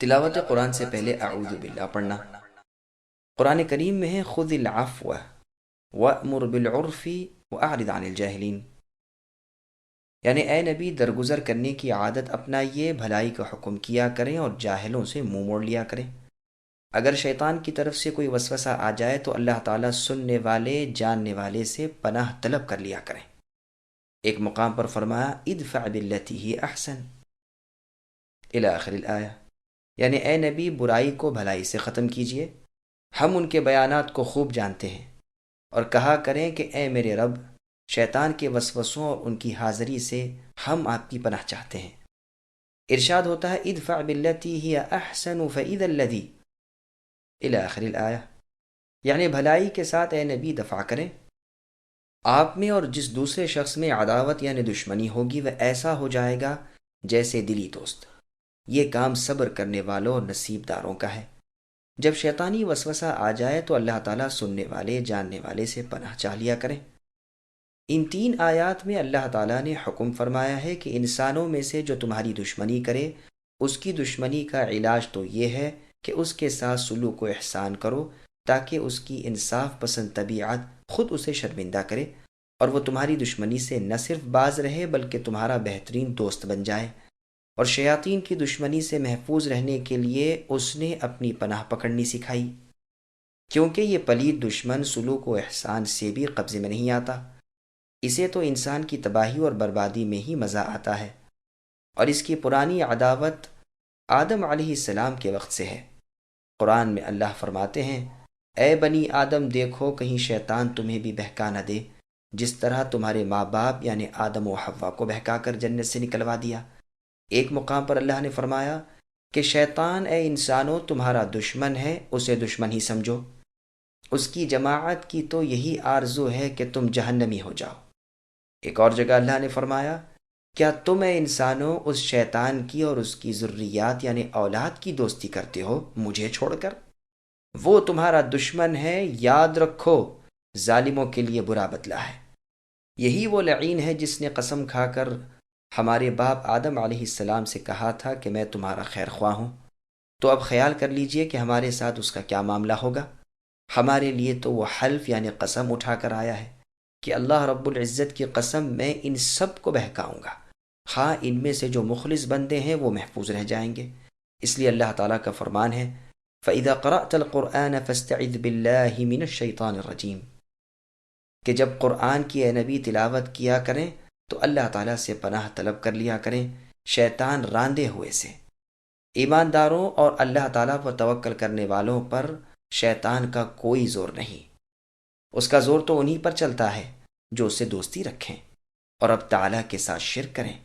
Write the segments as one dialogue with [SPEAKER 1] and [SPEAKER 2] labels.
[SPEAKER 1] تلاوت قرآن سے پہلے اعوذ باللہ پڑھنا۔ قرآن کریم میں ہے خذ العفو وأمر بالعرف واعرض عن الجاہلین، یعنی اے نبی درگزر کرنے کی عادت اپنائیے، بھلائی کا حکم کیا کریں اور جاہلوں سے منہ موڑ لیا کریں۔ اگر شیطان کی طرف سے کوئی وسوسہ آ جائے تو اللہ تعالیٰ سننے والے جاننے والے سے پناہ طلب کر لیا کریں۔ ایک مقام پر فرمایا ادفع باللتی ہی احسن الی آخر الآیہ، یعنی اے نبی برائی کو بھلائی سے ختم کیجیے۔ ہم ان کے بیانات کو خوب جانتے ہیں، اور کہا کریں کہ اے میرے رب، شیطان کے وسوسوں اور ان کی حاضری سے ہم آپ کی پناہ چاہتے ہیں۔ ارشاد ہوتا ہے ادفع باللتی ہی احسن فاذا الذی الی آخر الآیہ، یعنی بھلائی کے ساتھ اے نبی دفع کریں۔ آپ میں اور جس دوسرے شخص میں عداوت یعنی دشمنی ہوگی وہ ایسا ہو جائے گا جیسے دلی دوست۔ یہ کام صبر کرنے والوں اور نصیب داروں کا ہے۔ جب شیطانی وسوسہ آ جائے تو اللہ تعالیٰ سننے والے جاننے والے سے پناہ چاہ لیا کریں۔ ان تین آیات میں اللہ تعالیٰ نے حکم فرمایا ہے کہ انسانوں میں سے جو تمہاری دشمنی کرے، اس کی دشمنی کا علاج تو یہ ہے کہ اس کے ساتھ سلوک و احسان کرو، تاکہ اس کی انصاف پسند طبیعت خود اسے شرمندہ کرے اور وہ تمہاری دشمنی سے نہ صرف باز رہے بلکہ تمہارا بہترین دوست بن جائے۔ اور شیاطین کی دشمنی سے محفوظ رہنے کے لیے اس نے اپنی پناہ پکڑنی سکھائی، کیونکہ یہ پلید دشمن سلوک و احسان سے بھی قبضے میں نہیں آتا۔ اسے تو انسان کی تباہی اور بربادی میں ہی مزہ آتا ہے، اور اس کی پرانی عداوت آدم علیہ السلام کے وقت سے ہے۔ قرآن میں اللہ فرماتے ہیں اے بنی آدم دیکھو کہیں شیطان تمہیں بھی بہکا نہ دے، جس طرح تمہارے ماں باپ یعنی آدم و حوا کو بہکا کر جنت سے نکلوا دیا۔ ایک مقام پر اللہ نے فرمایا کہ شیطان اے انسانوں تمہارا دشمن ہے، اسے دشمن ہی سمجھو، اس کی جماعت کی تو یہی آرزو ہے کہ تم جہنمی ہو جاؤ۔ ایک اور جگہ اللہ نے فرمایا کیا تم اے انسانوں اس شیطان کی اور اس کی ذریات یعنی اولاد کی دوستی کرتے ہو مجھے چھوڑ کر؟ وہ تمہارا دشمن ہے، یاد رکھو ظالموں کے لیے برا بدلہ ہے۔ یہی وہ لعین ہے جس نے قسم کھا کر ہمارے باپ آدم علیہ السلام سے کہا تھا کہ میں تمہارا خیر خواہ ہوں۔ تو اب خیال کر لیجئے کہ ہمارے ساتھ اس کا کیا معاملہ ہوگا۔ ہمارے لیے تو وہ حلف یعنی قسم اٹھا کر آیا ہے کہ اللہ رب العزت کی قسم میں ان سب کو بہکاؤں گا، ہاں ان میں سے جو مخلص بندے ہیں وہ محفوظ رہ جائیں گے۔ اس لیے اللہ تعالیٰ کا فرمان ہے فَإِذَا قَرَأْتَ الْقُرْآنَ فَاسْتَعِذْ بِاللَّهِ مِنَ الشَّيْطَانِ الرَّجِيمِ، کہ جب قرآن کی اے نبی تلاوت کیا کریں تو اللہ تعالیٰ سے پناہ طلب کر لیا کریں شیطان راندے ہوئے سے۔ ایمانداروں اور اللہ تعالیٰ پر توکل کرنے والوں پر شیطان کا کوئی زور نہیں، اس کا زور تو انہی پر چلتا ہے جو اس سے دوستی رکھیں اور اب تعالیٰ کے ساتھ شرک کریں۔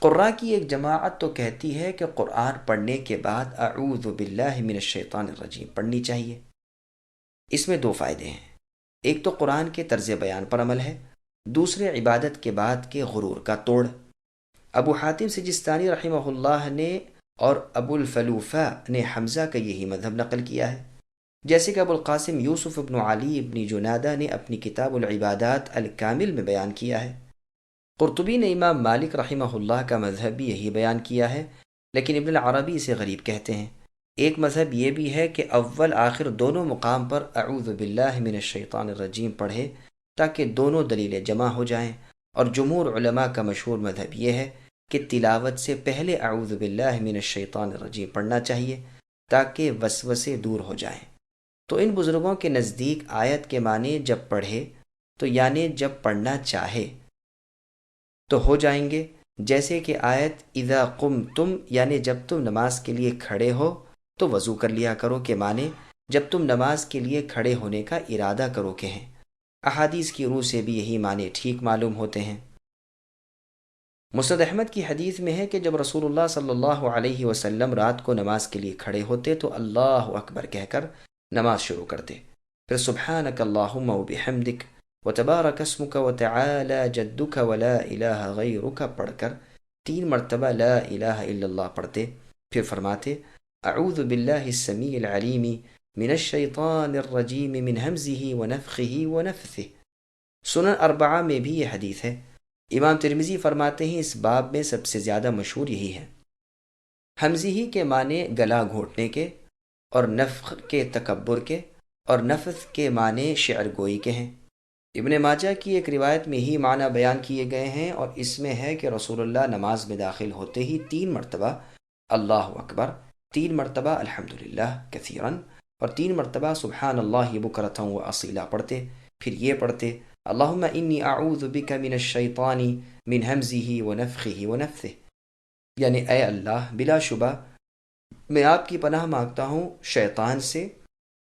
[SPEAKER 1] قراء کی ایک جماعت تو کہتی ہے کہ قرآن پڑھنے کے بعد اعوذ باللہ من الشیطان الرجیم پڑھنی چاہیے۔ اس میں دو فائدے ہیں، ایک تو قرآن کے طرز بیان پر عمل ہے، دوسرے عبادت کے بعد کے غرور کا توڑ۔ ابو حاتم سجستانی رحمہ اللہ نے اور ابو الفلوفہ نے حمزہ کا یہی مذہب نقل کیا ہے، جیسے کہ ابو القاسم یوسف ابن علی ابن جنادہ نے اپنی کتاب العبادات الکامل میں بیان کیا ہے۔ قرطبی نے امام مالک رحمہ اللہ کا مذہب بھی یہی بیان کیا ہے، لیکن ابن العربی اسے غریب کہتے ہیں۔ ایک مذہب یہ بھی ہے کہ اول آخر دونوں مقام پر اعوذ باللہ من الشیطان الرجیم پڑھے تاکہ دونوں دلیلیں جمع ہو جائیں، اور جمہور علماء کا مشہور مذہب یہ ہے کہ تلاوت سے پہلے اعوذ باللہ من الشیطان الرجیم پڑھنا چاہیے تاکہ وسوسے دور ہو جائیں۔ تو ان بزرگوں کے نزدیک آیت کے معنی جب پڑھے تو یعنی جب پڑھنا چاہے تو ہو جائیں گے، جیسے کہ آیت اذا قمتم یعنی جب تم نماز کے لیے کھڑے ہو تو وضو کر لیا کرو کے معنی جب تم نماز کے لیے کھڑے ہونے کا ارادہ کرو کے ہیں۔ احادیث کی روح سے بھی یہی معنی ٹھیک معلوم ہوتے ہیں۔ مسند احمد کی حدیث میں ہے کہ جب رسول اللہ صلی اللہ علیہ وسلم رات کو نماز کے لیے کھڑے ہوتے تو اللہ اکبر کہہ کر نماز شروع کرتے، پھر سبحانک اللہم وبحمدک وتبارک اسمک وتعالی جدک ولا الہ غیرک پڑھ کر 3 مرتبہ لا الہ الا اللہ پڑھتے، پھر فرماتے اعوذ باللہ السمیع العلیم من الشیطان الرجیم من ہمزہ ونفخہ ونفثہ۔ سنن اربعہ میں بھی یہ حدیث ہے۔ امام ترمذی فرماتے ہیں اس باب میں سب سے زیادہ مشہور یہی ہے۔ ہمزی کے معنی گلا گھونٹنے کے، اور نفخ کے تکبر کے، اور نفث کے معنی شعر گوئی کے ہیں۔ ابن ماجہ کی ایک روایت میں ہی معنی بیان کیے گئے ہیں، اور اس میں ہے کہ رسول اللہ نماز میں داخل ہوتے ہی 3 مرتبہ اللہ اکبر، 3 مرتبہ الحمدللہ کثیراً، اور 3 مرتبہ سبحان اللہ بکرۃ و اصیلا پڑھتے، پھر یہ پڑھتے اللہم انی اعوذ بک من الشیطان من ہمزہ ونفخہ ونفثہ، یعنی اے اللہ بلا شبہ میں آپ کی پناہ مانگتا ہوں شیطان سے،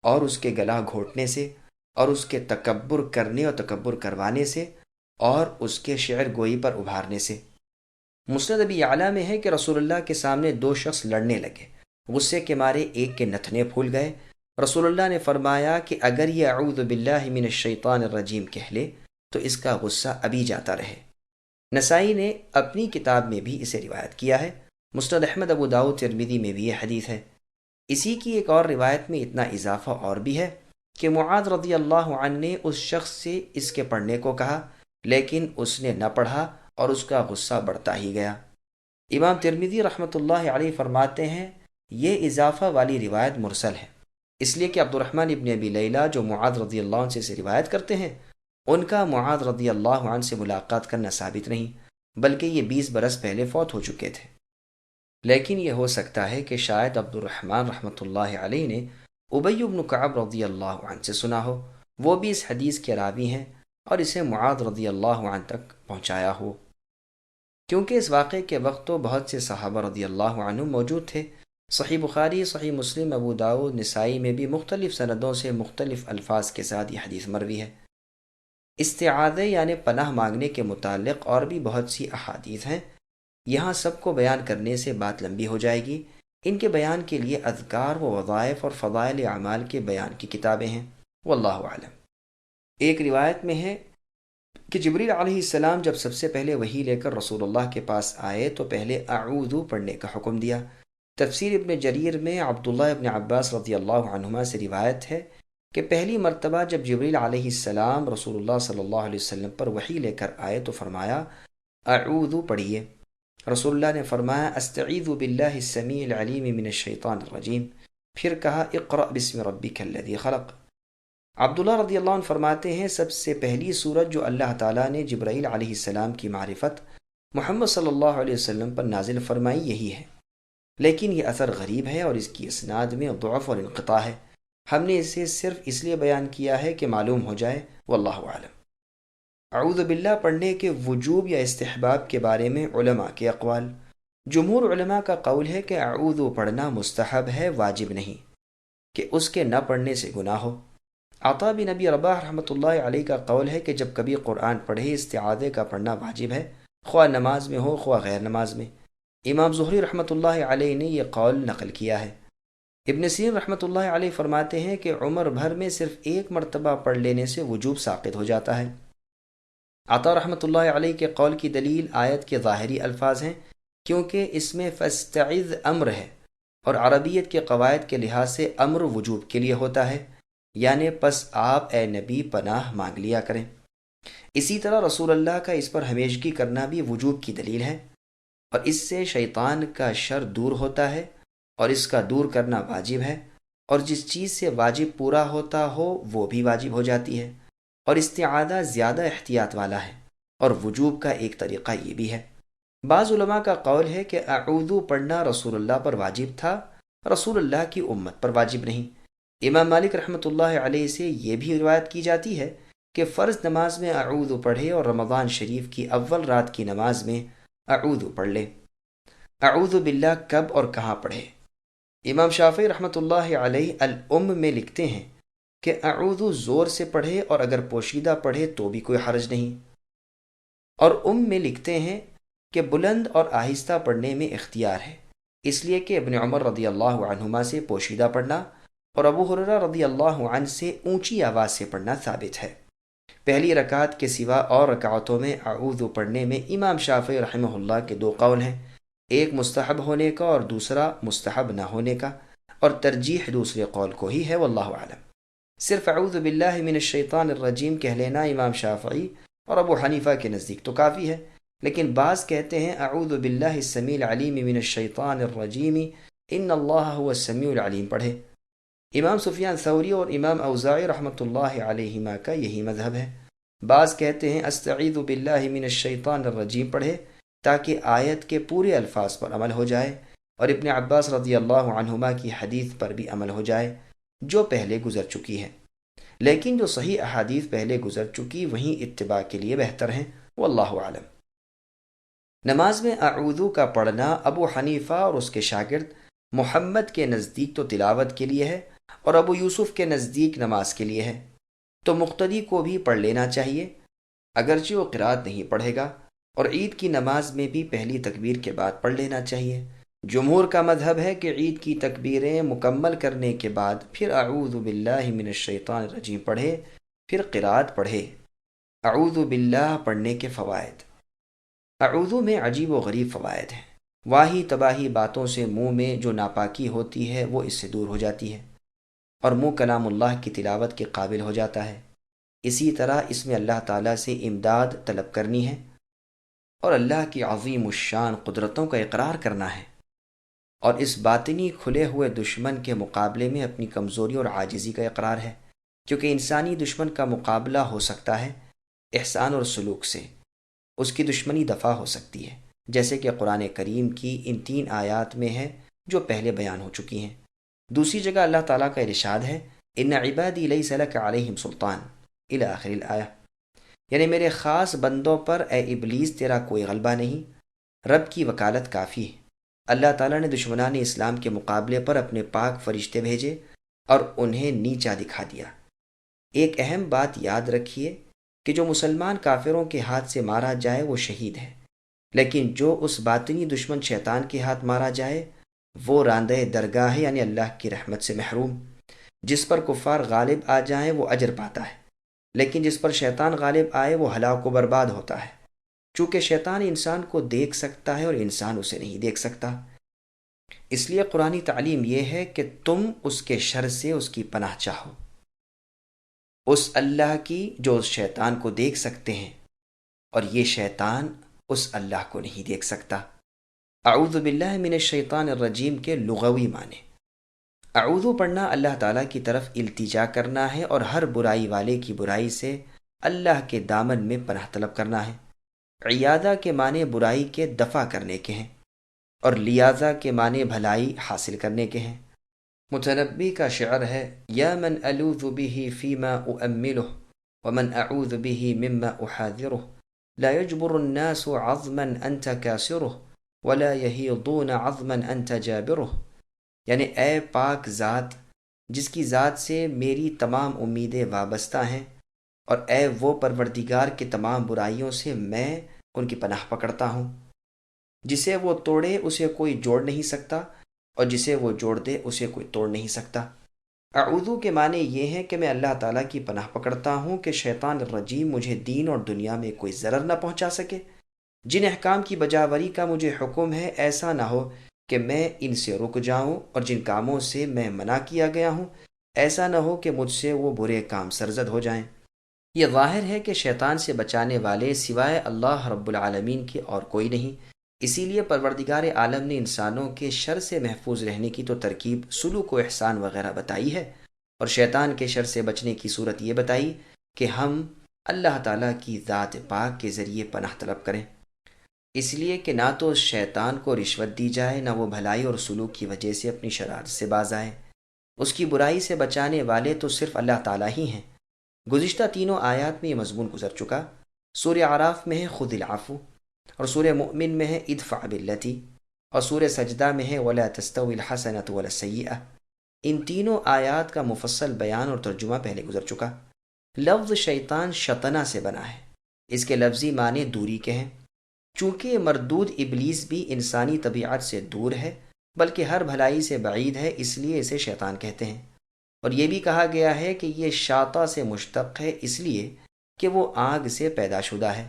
[SPEAKER 1] اور اس کے گلا گھونٹنے سے، اور اس کے تکبر کرنے اور تکبر کروانے سے، اور اس کے شعر گوئی پر ابھارنے سے۔ مسند ابی یعلا میں ہے کہ رسول اللہ کے سامنے 2 شخص لڑنے لگے، غصے کے مارے ایک کے نتنے پھول گئے۔ رسول اللہ نے فرمایا کہ اگر یہ اعوذ باللہ من الشیطان الرجیم کہہ لے تو اس کا غصہ ابھی جاتا رہے۔ نسائی نے اپنی کتاب میں بھی اسے روایت کیا ہے، مسند احمد، ابو داؤد، ترمذی میں بھی یہ حدیث ہے۔ اسی کی ایک اور روایت میں اتنا اضافہ اور بھی ہے کہ معاذ رضی اللہ عنہ نے اس شخص سے اس کے پڑھنے کو کہا، لیکن اس نے نہ پڑھا اور اس کا غصہ بڑھتا ہی گیا۔ امام ترمذی رحمۃ اللہ علیہ فرماتے ہیں یہ اضافہ والی روایت مرسل ہے، اس لیے کہ عبد الرحمن ابن ابی لیلہ جو معاذ رضی اللہ عنہ سے روایت کرتے ہیں، ان کا معاذ رضی اللہ عنہ سے ملاقات کرنا ثابت نہیں، بلکہ یہ 20 برس پہلے فوت ہو چکے تھے۔ لیکن یہ ہو سکتا ہے کہ شاید عبد الرحمن رحمۃ اللہ علیہ نے ابی بن کعب رضی اللہ عنہ سے سنا ہو، وہ بھی اس حدیث کے راوی ہیں، اور اسے معاذ رضی اللہ عنہ تک پہنچایا ہو، کیونکہ اس واقعے کے وقت تو بہت سے صحابہ رضی اللہ عنہ موجود تھے۔ صحیح بخاری، صحیح مسلم، ابو داؤد، نسائی میں بھی مختلف سندوں سے مختلف الفاظ کے ساتھ یہ حدیث مروی ہے۔ استعاذہ یعنی پناہ مانگنے کے متعلق اور بھی بہت سی احادیث ہیں، یہاں سب کو بیان کرنے سے بات لمبی ہو جائے گی۔ ان کے بیان کے لیے اذکار و وظائف اور فضائل اعمال کے بیان کی کتابیں ہیں، واللہ اعلم۔ ایک روایت میں ہے کہ جبریل علیہ السلام جب سب سے پہلے وحی لے کر رسول اللہ کے پاس آئے تو پہلے اعوذ پڑھنے کا حکم دیا۔ تفسیر ابن جریر میں عبداللہ ابن عباس رضی اللہ عنہما سے روایت ہے کہ پہلی مرتبہ جب جبریل علیہ السلام رسول اللہ صلی اللہ علیہ وسلم پر وحی لے کر آئے تو فرمایا اعوذ پڑھیے۔ رسول اللہ نے فرمایا استعیذ باللہ السمیع العلیم من الشیطان الرجیم، پھر کہا اقرأ بسم ربک الذی خلق۔ عبداللہ رضی اللہ عنہ فرماتے ہیں سب سے پہلی سورت جو اللہ تعالیٰ نے جبرائیل علیہ السلام کی معرفت محمد صلی اللہ علیہ وسلم پر نازل فرمائی یہی ہے، لیکن یہ اثر غریب ہے اور اس کی اسناد میں ضعف اور انقطاع ہے۔ ہم نے اسے صرف اس لیے بیان کیا ہے کہ معلوم ہو جائے، واللہ اعلم۔ اعوذ باللہ پڑھنے کے وجوب یا استحباب کے بارے میں علماء کے اقوال۔ جمہور علماء کا قول ہے کہ اعوذ پڑھنا مستحب ہے، واجب نہیں، کہ اس کے نہ پڑھنے سے گناہ ہو۔ عطا بن ابی رباح رحمۃ اللہ علیہ کا قول ہے کہ جب کبھی قرآن پڑھے استعاذے کا پڑھنا واجب ہے، خواہ نماز میں ہو خواہ غیر نماز میں۔ امام زہری رحمۃ اللہ علیہ نے یہ قول نقل کیا ہے۔ ابن سیرین رحمۃ اللہ علیہ فرماتے ہیں کہ عمر بھر میں صرف 1 مرتبہ پڑھ لینے سے وجوب ساقط ہو جاتا ہے۔ عطا رحمۃ اللہ علیہ کے قول کی دلیل آیت کے ظاہری الفاظ ہیں، کیونکہ اس میں فاستعذ امر ہے، اور عربیت کے قواعد کے لحاظ سے امر وجوب کے لیے ہوتا ہے، یعنی پس آپ اے نبی پناہ مانگ لیا کریں۔ اسی طرح رسول اللہ کا اس پر ہمیشگی کرنا بھی وجوب کی دلیل ہے، اور اس سے شیطان کا شر دور ہوتا ہے، اور اس کا دور کرنا واجب ہے، اور جس چیز سے واجب پورا ہوتا ہو وہ بھی واجب ہو جاتی ہے، اور استعاذہ زیادہ احتیاط والا ہے، اور وجوب کا ایک طریقہ یہ بھی ہے۔ بعض علماء کا قول ہے کہ اعوذ پڑھنا رسول اللہ پر واجب تھا، رسول اللہ کی امت پر واجب نہیں۔ امام مالک رحمۃ اللہ علیہ سے یہ بھی روایت کی جاتی ہے کہ فرض نماز میں اعوذ پڑھے اور رمضان شریف کی اول رات کی نماز میں اعوذ پڑھ لے۔ اعوذ باللہ کب اور کہاں پڑھے؟ امام شافعی رحمۃ اللہ علیہ الام میں لکھتے ہیں کہ اعوذ زور سے پڑھے اور اگر پوشیدہ پڑھے تو بھی کوئی حرج نہیں، اور میں لکھتے ہیں کہ بلند اور آہستہ پڑھنے میں اختیار ہے، اس لیے کہ ابن عمر رضی اللہ عنہما سے پوشیدہ پڑھنا اور ابو ہریرہ رضی اللہ عنہ سے اونچی آواز سے پڑھنا ثابت ہے۔ پہلی رکعت کے سوا اور رکعتوں میں اعوذ پڑھنے میں امام شافعی رحمہ اللہ کے 2 قول ہیں، ایک مستحب ہونے کا اور دوسرا مستحب نہ ہونے کا، اور ترجیح دوسرے قول کو ہی ہے، واللہ اعلم۔ صرف اعوذ باللہ من الشیطان الرجیم کہہ لینا امام شافعی اور ابو حنیفہ کے نزدیک تو کافی ہے، لیکن بعض کہتے ہیں اعوذ باللہ السمیع العلیم من الشیطان الرجیم ان اللہ هو السمیع العلیم پڑھے۔ امام سفیان ثوری اور امام اوزاعی رحمۃ اللہ علیہما کا یہی مذہب ہے۔ بعض کہتے ہیں استعیذ باللہ من الشیطان الرجیم پڑھے تاکہ آیت کے پورے الفاظ پر عمل ہو جائے، اور ابن عباس رضی اللہ عنہما کی حدیث پر بھی عمل ہو جائے جو پہلے گزر چکی ہے۔ لیکن جو صحیح احادیث پہلے گزر چکی وہیں اتباع کے لیے بہتر ہیں، واللہ اعلم۔ نماز میں اعوذو کا پڑھنا ابو حنیفہ اور اس کے شاگرد محمد کے نزدیک تو تلاوت کے لیے ہے، اور ابو یوسف کے نزدیک نماز کے لیے ہے، تو مقتدی کو بھی پڑھ لینا چاہیے اگرچہ وہ قرات نہیں پڑھے گا، اور عید کی نماز میں بھی پہلی تکبیر کے بعد پڑھ لینا چاہیے۔ جمہور کا مذہب ہے کہ عید کی تکبیریں مکمل کرنے کے بعد پھر اعوذ باللہ من الشیطان الرجیم پڑھے، پھر قرات پڑھے۔ اعوذ باللہ پڑھنے کے فوائد۔ اعوذ میں عجیب و غریب فوائد ہیں۔ واہی تباہی باتوں سے منہ میں جو ناپاکی ہوتی ہے وہ اس سے دور ہو جاتی ہے، اور منہ کلام اللہ کی تلاوت کے قابل ہو جاتا ہے۔ اسی طرح اس میں اللہ تعالیٰ سے امداد طلب کرنی ہے، اور اللہ کی عظیم الشان قدرتوں کا اقرار کرنا ہے، اور اس باطنی کھلے ہوئے دشمن کے مقابلے میں اپنی کمزوری اور عاجزی کا اقرار ہے، کیونکہ انسانی دشمن کا مقابلہ ہو سکتا ہے احسان اور سلوک سے، اس کی دشمنی دفع ہو سکتی ہے، جیسے کہ قرآن کریم کی ان 3 آیات میں ہے جو پہلے بیان ہو چکی ہیں۔ دوسری جگہ اللہ تعالیٰ کا ارشاد ہے ان عبادی لیس لک علیہم سلطان الی آخر الآیہ، یعنی میرے خاص بندوں پر اے ابلیس تیرا کوئی غلبہ نہیں۔ رب کی وکالت کافی ہے۔ اللہ تعالیٰ نے دشمنان اسلام کے مقابلے پر اپنے پاک فرشتے بھیجے اور انہیں نیچا دکھا دیا۔ ایک اہم بات یاد رکھیے کہ جو مسلمان کافروں کے ہاتھ سے مارا جائے وہ شہید ہے، لیکن جو اس باطنی دشمن شیطان کے ہاتھ مارا جائے وہ راندہ درگاہ ہے، یعنی اللہ کی رحمت سے محروم۔ جس پر کفار غالب آ جائیں وہ اجر پاتا ہے، لیکن جس پر شیطان غالب آئے وہ ہلاک و برباد ہوتا ہے، چونکہ شیطان انسان کو دیکھ سکتا ہے اور انسان اسے نہیں دیکھ سکتا۔ اس لیے قرآنی تعلیم یہ ہے کہ تم اس کے شر سے اس کی پناہ چاہو، اس اللہ کی جو اس شیطان کو دیکھ سکتے ہیں، اور یہ شیطان اس اللہ کو نہیں دیکھ سکتا۔ اعوذ باللہ من الشیطان الرجیم کے لغوی معنی۔ اعوذ پڑھنا اللہ تعالیٰ کی طرف التجا کرنا ہے، اور ہر برائی والے کی برائی سے اللہ کے دامن میں پناہ طلب کرنا ہے۔ عیادہ کے معنی برائی کے دفع کرنے کے ہیں، اور لیاذہ کے معنی بھلائی حاصل کرنے کے ہیں۔ متنبی کا شعر ہے یا من الوذ به فيما اؤمله ومن اعوذ به مما احاذره لا يجبر الناس عظما انت كاسره ولا يهيضون عظما انت جابره، یعنی اے پاک ذات جس کی ذات سے میری تمام امیدیں وابستہ ہیں، اور اے وہ پروردگار کے تمام برائیوں سے میں ان کی پناہ پکڑتا ہوں۔ جسے وہ توڑے اسے کوئی جوڑ نہیں سکتا، اور جسے وہ جوڑ دے اسے کوئی توڑ نہیں سکتا۔ اعوذ کے معنی یہ ہے کہ میں اللہ تعالیٰ کی پناہ پکڑتا ہوں کہ شیطان الرجیم مجھے دین اور دنیا میں کوئی ضرر نہ پہنچا سکے۔ جن احکام کی بجاوری کا مجھے حکم ہے ایسا نہ ہو کہ میں ان سے رک جاؤں، اور جن کاموں سے میں منع کیا گیا ہوں ایسا نہ ہو کہ مجھ سے وہ برے کام سرزد ہو جائیں۔ یہ ظاہر ہے کہ شیطان سے بچانے والے سوائے اللہ رب العالمین کے اور کوئی نہیں، اسی لیے پروردگار عالم نے انسانوں کے شر سے محفوظ رہنے کی تو ترکیب سلوک و احسان وغیرہ بتائی ہے، اور شیطان کے شر سے بچنے کی صورت یہ بتائی کہ ہم اللہ تعالیٰ کی ذات پاک کے ذریعے پناہ طلب کریں، اس لیے کہ نہ تو شیطان کو رشوت دی جائے، نہ وہ بھلائی اور سلوک کی وجہ سے اپنی شرارت سے باز آئے۔ اس کی برائی سے بچانے والے تو صرف اللہ تعالیٰ ہی ہیں۔ گزشتہ تینوں آیات میں یہ مضمون گزر چکا۔ سورہ اعراف میں ہے خذ العفو، اور سورہ مؤمن میں ہے ادفع باللتی، اور سورہ سجدہ میں ہے ولا تستوی الحسنۃ ولا السیئہ۔ ان تینوں آیات کا مفصل بیان اور ترجمہ پہلے گزر چکا۔ لفظ شیطان شطنہ سے بنا ہے، اس کے لفظی معنی دوری کے ہیں۔ چونکہ مردود ابلیس بھی انسانی طبیعت سے دور ہے بلکہ ہر بھلائی سے بعید ہے، اس لیے اسے شیطان کہتے ہیں۔ اور یہ بھی کہا گیا ہے کہ یہ شاطا سے مشتق ہے، اس لیے کہ وہ آگ سے پیدا شدہ ہے،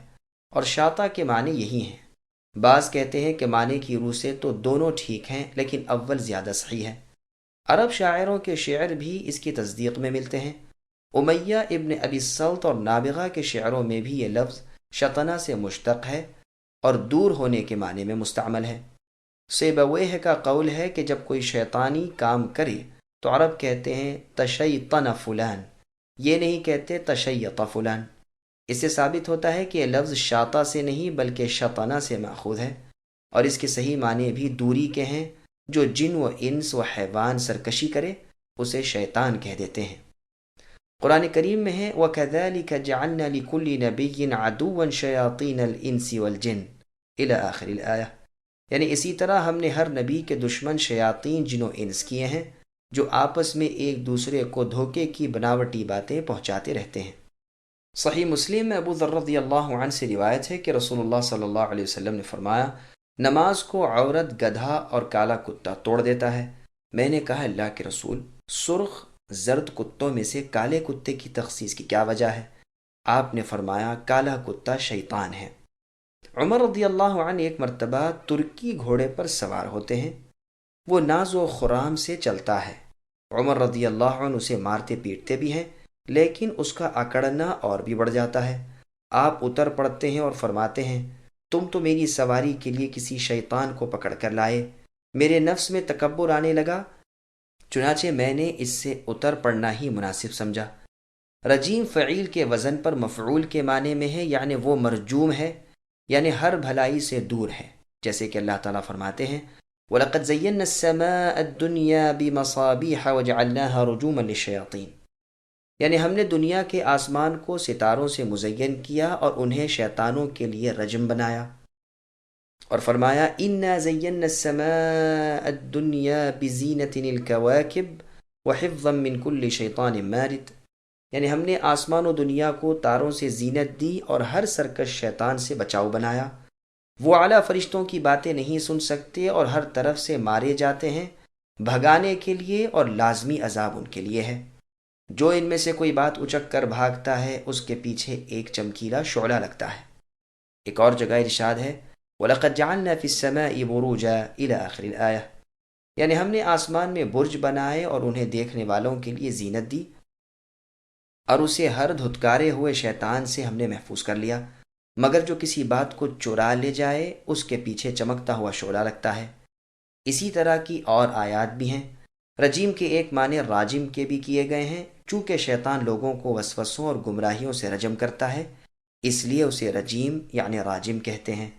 [SPEAKER 1] اور شاطا کے معنی یہی ہیں۔ بعض کہتے ہیں کہ معنی کی روح سے تو دونوں ٹھیک ہیں، لیکن اول زیادہ صحیح ہے۔ عرب شاعروں کے شعر بھی اس کی تصدیق میں ملتے ہیں۔ امیہ ابن ابی الصلت اور نابغہ کے شعروں میں بھی یہ لفظ شطنہ سے مشتق ہے، اور دور ہونے کے معنی میں مستعمل ہے۔ سیبویہ کا قول ہے کہ جب کوئی شیطانی کام کرے تو عرب کہتے ہیں تشیطن فلان، یہ نہیں کہتے تشیط فلان۔ اس سے ثابت ہوتا ہے کہ یہ لفظ شاطا سے نہیں بلکہ شطنا سے ماخوذ ہے، اور اس کے صحیح معنی بھی دوری کے ہیں۔ جو جن و انس و حیوان سرکشی کرے اسے شیطان کہہ دیتے ہیں۔ قرآن کریم میں ہے وَكَذَلِكَ جَعَلْنَا لِكُلِّ نَبِيٍّ عَدُوًّا شَيَاطِينَ الْإِنسِ وَالْجِنِّ إِلَى آخِرِ الْآيَةِ، یعنی اسی طرح ہم نے ہر نبی کے دشمن شیاطین جن و انس کیے ہیں جو آپس میں ایک دوسرے کو دھوکے کی بناوٹی باتیں پہنچاتے رہتے ہیں۔ صحیح مسلم میں ابو ذر رضی اللہ عنہ سے روایت ہے کہ رسول اللہ صلی اللہ علیہ وسلم نے فرمایا، نماز کو عورت، گدھا اور کالا کتا توڑ دیتا ہے۔ میں نے کہا اللہ کے رسول، سرخ زرد کتوں میں سے کالے کتے کی تخصیص کی کیا وجہ ہے؟ آپ نے فرمایا کالا کتا شیطان ہے۔ عمر رضی اللہ عنہ ایک مرتبہ ترکی گھوڑے پر سوار ہوتے ہیں، وہ ناز و خرام سے چلتا ہے۔ عمر رضی اللہ عنہ اسے مارتے پیٹتے بھی ہیں، لیکن اس کا اکڑنا اور بھی بڑھ جاتا ہے۔ آپ اتر پڑتے ہیں اور فرماتے ہیں، تم تو میری سواری کے لیے کسی شیطان کو پکڑ کر لائے۔ میرے نفس میں تکبر آنے لگا، چنانچہ میں نے اس سے اتر پڑنا ہی مناسب سمجھا۔ رجیم فعیل کے وزن پر مفعول کے معنی میں ہے، یعنی وہ مرجوم ہے، یعنی ہر بھلائی سے دور ہے، جیسے کہ اللہ تعالیٰ فرماتے ہیں وَلَقَدْ زَيَّنَّا السَّمَاءَ الدُّنْيَا بِمَصَابِيحَ وَجَعَلْنَاهَا رُجُومًا لِلشَّيَاطِينِ، یعنی ہم نے دنیا کے آسمان کو ستاروں سے مزین کیا اور انہیں شیطانوں کے لیے رجم بنایا۔ اور فرمایا اِنَّا زَيَّنَّا السَّمَاءَ الدُّنْيَا بِزِينَةٍ الْكَوَاكِبِ وَحِفْظًا مِّن كُلِّ شَيْطَانٍ مَارِدٍ، یعنی ہم نے آسمان و دنیا کو تاروں سے زینت دی اور ہر سرکش شیطان سے بچاؤ بنایا۔ وہ اعلیٰ فرشتوں کی باتیں نہیں سن سکتے اور ہر طرف سے مارے جاتے ہیں، بھگانے کے لیے، اور لازمی عذاب ان کے لیے ہے۔ جو ان میں سے کوئی بات اچک کر بھاگتا ہے اس کے پیچھے ایک چمکیلا شعلہ لگتا ہے۔ ایک اور جگہ ارشاد ہے وَلَقَدْ جَعَلْنَا فِي السَّمَاءِ بُرُوجًا إِلَى آخِرِ الْآيَةِ، یعنی ہم نے آسمان میں برج بنائے اور انہیں دیکھنے والوں کے لیے زینت دی، اور اسے ہر دھتکارے ہوئے شیطان سے ہم نے محفوظ کر لیا، مگر جو کسی بات کو چرا لے جائے اس کے پیچھے چمکتا ہوا شعلہ لگتا ہے۔ اسی طرح کی اور آیات بھی ہیں۔ رجیم کے ایک معنی راجم کے بھی کیے گئے ہیں، چونکہ شیطان لوگوں کو وسوسوں اور گمراہیوں سے رجم کرتا ہے، اس لیے اسے رجیم یعنی راجم کہتے ہیں۔